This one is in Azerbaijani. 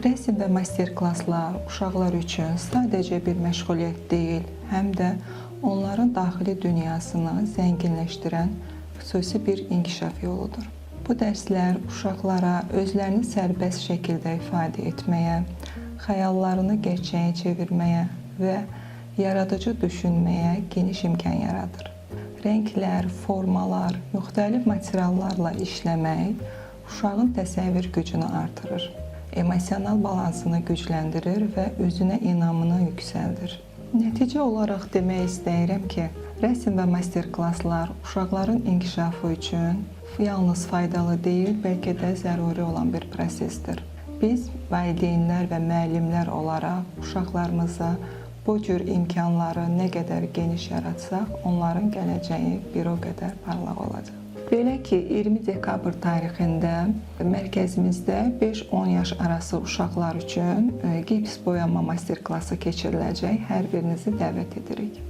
Rəsm və master-klasslar uşaqlar üçün sadəcə bir məşğuliyyət deyil, həm də onların daxili dünyasını zənginləşdirən xüsusi bir inkişaf yoludur. Bu dərslər uşaqlara özlərini sərbəst şəkildə ifadə etməyə, xəyallarını gerçəyə çevirməyə və yaradıcı düşünməyə geniş imkan yaradır. Rənglər, formalar, müxtəlif materiallarla işləmək uşağın təsəvvür gücünü artırır, emosional balansını gücləndirir və özünə inamını yüksəldir. Nəticə olaraq demək istəyirəm ki, rəsm və master-klasslar uşaqların inkişafı üçün yalnız faydalı deyil, bəlkə də zəruri olan bir prosesdir. Biz valideynlər və müəllimlər olaraq uşaqlarımıza bu cür imkanları nə qədər geniş yaratsaq, onların gələcəyi bir o qədər parlaq olacaq. Belə ki, 20 dekabr tarixində mərkəzimizdə 5-10 yaş arası uşaqlar üçün gips boyama master-klası keçiriləcək. Hər birinizi dəvət edirik.